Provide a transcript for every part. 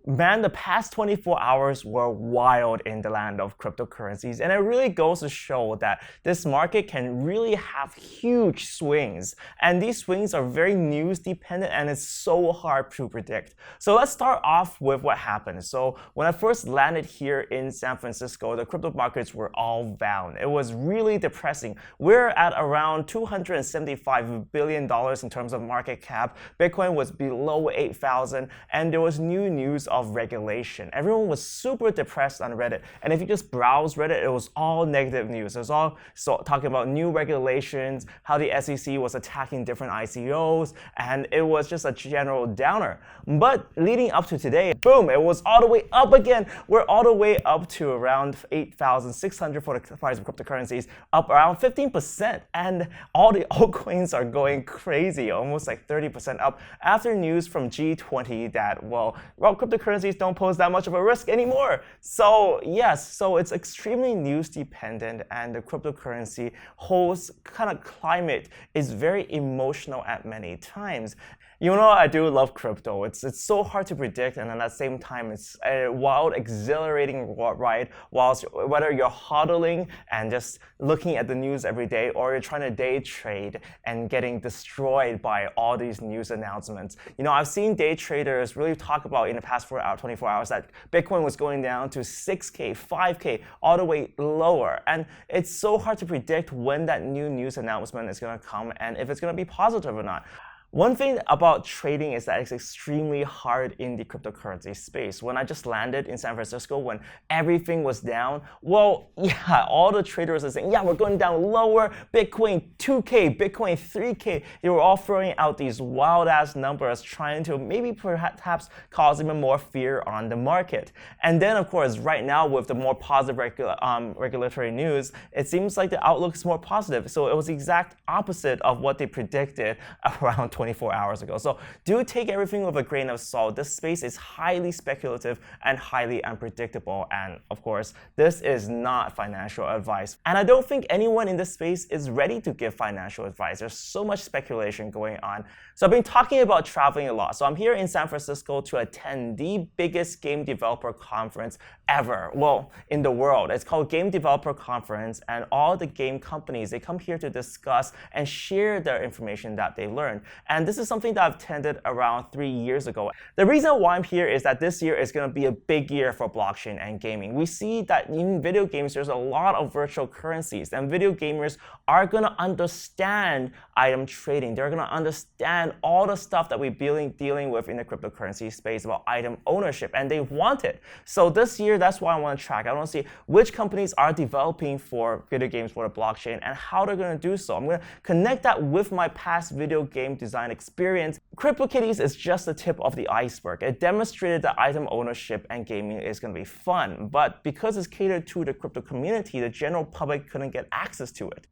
Man, the past 24 hours were wild in the land of cryptocurrencies, and it really goes to show that this market can really have huge swings. And these swings are very news dependent, and it's so hard to predict. So let's start off with what happened. So when I first landed here in San Francisco, the crypto markets were all down. It was really depressing. We're at around $275 billion in terms of market cap. Bitcoin was below 8,000, and there was new news of regulation. Everyone was super depressed on Reddit, and if you just browse Reddit, it was all negative news. It was all talking about new regulations, how the SEC was attacking different ICOs, and it was just a general downer. But leading up to today, boom, it was all the way up again. We're all the way up to around 8,600 for the price of cryptocurrencies, up around 15%, and all the altcoins are going crazy, almost like 30% up after news from G20 that, well, cryptocurrencies don't pose that much of a risk anymore. So yes, so it's extremely news dependent, and the cryptocurrency whole kind of climate is very emotional at many times. You know, I do love crypto. It's so hard to predict, and at the same time, it's a wild, exhilarating ride. Whilst whether you're hodling and just looking at the news every day, or you're trying to day trade and getting destroyed by all these news announcements. You know, I've seen day traders really talk about in the past 24 hours that Bitcoin was going down to 6K, 5K, all the way lower. And it's so hard to predict when that new news announcement is going to come and if it's going to be positive or not. One thing about trading is that it's extremely hard in the cryptocurrency space. When I just landed in San Francisco, when everything was down, well, yeah, all the traders are saying, yeah, we're going down lower, Bitcoin 2K, Bitcoin 3K. They were all throwing out these wild-ass numbers, trying to maybe perhaps cause even more fear on the market. And then, of course, right now with the more positive regulatory news, it seems like the outlook is more positive. So it was the exact opposite of what they predicted around 24 hours ago. So do take everything with a grain of salt. This space is highly speculative and highly unpredictable. And of course, this is not financial advice. And I don't think anyone in this space is ready to give financial advice. There's so much speculation going on. So I've been talking about traveling a lot. So I'm here in San Francisco to attend the biggest game developer conference ever. Well, in the world. It's called Game Developer Conference, and all the game companies, they come here to discuss and share their information that they learned. And this is something that I've attended around 3 years ago. The reason why I'm here is that this year is going to be a big year for blockchain and gaming. We see that in video games, there's a lot of virtual currencies, and video gamers are going to understand item trading. They're going to understand all the stuff that we're dealing with in the cryptocurrency space about item ownership, and they want it. So this year, that's why I want to track. I want to see which companies are developing for video games for the blockchain and how they're going to do so. I'm going to connect that with my past video game design experience. CryptoKitties is just the tip of the iceberg. It demonstrated that item ownership and gaming is going to be fun, but because it's catered to the crypto community, the general public couldn't get access to it.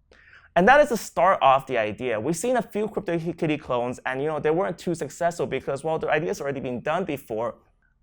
And that is the start of the idea. We've seen a few CryptoKitty clones, and they weren't too successful because, well, the idea's already been done before.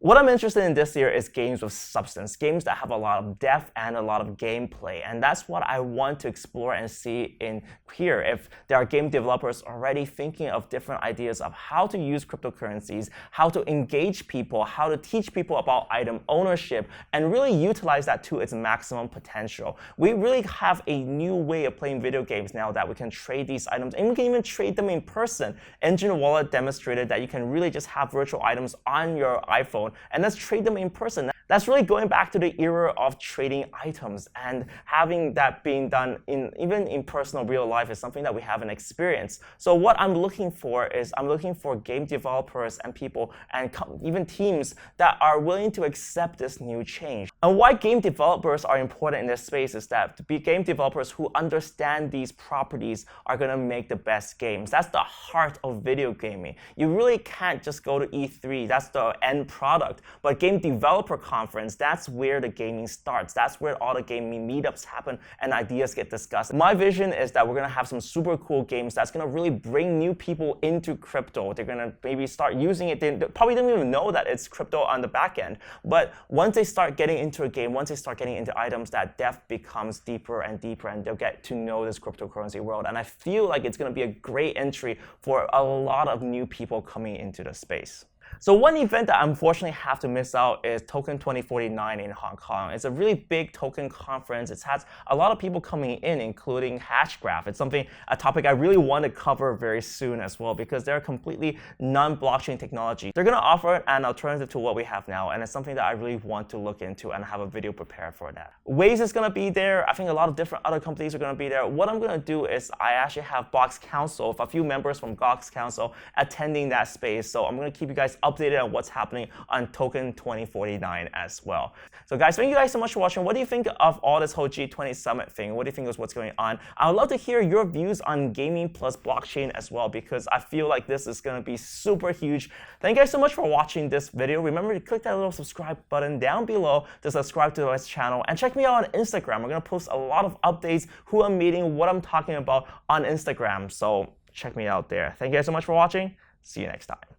What I'm interested in this year is games with substance, games that have a lot of depth and a lot of gameplay. And that's what I want to explore and see in here. If there are game developers already thinking of different ideas of how to use cryptocurrencies, how to engage people, how to teach people about item ownership, and really utilize that to its maximum potential. We really have a new way of playing video games now that we can trade these items, and we can even trade them in person. Enjin Wallet demonstrated that you can really just have virtual items on your iPhone and let's trade them in person. That's really going back to the era of trading items, and having that being done even in personal real life is something that we haven't experienced. So what I'm looking for is I'm looking for game developers and people and even teams that are willing to accept this new change. And why game developers are important in this space is that to be game developers who understand these properties are going to make the best games. That's the heart of video gaming. You really can't just go to E3. That's the end product. But game developer conference, that's where the gaming starts. That's where all the gaming meetups happen and ideas get discussed. My vision is that we're going to have some super cool games that's going to really bring new people into crypto. They're going to maybe start using it. They probably don't even know that it's crypto on the back end. But once they start getting into a game, once they start getting into items, that depth becomes deeper and deeper, and they'll get to know this cryptocurrency world. And I feel like it's going to be a great entry for a lot of new people coming into the space. So one event that I unfortunately have to miss out is Token 2049 in Hong Kong. It's a really big token conference. It has a lot of people coming in, including Hashgraph. It's a topic I really want to cover very soon as well, because they're a completely non-blockchain technology. They're going to offer an alternative to what we have now, and it's something that I really want to look into and have a video prepared for that. Waze is going to be there. I think a lot of different other companies are going to be there. What I'm going to do is I actually have Box Council, a few members from Box Council attending that space. So I'm going to keep you guys updated on what's happening on Token 2049 as well. So guys, thank you guys so much for watching. What do you think of all this whole G20 summit thing? What do you think is what's going on? I would love to hear your views on gaming plus blockchain as well, because I feel like this is going to be super huge. Thank you guys so much for watching this video. Remember to click that little subscribe button down below to subscribe to this channel, and check me out on Instagram. We're going to post a lot of updates, who I'm meeting, what I'm talking about on Instagram. So check me out there. Thank you guys so much for watching. See you next time.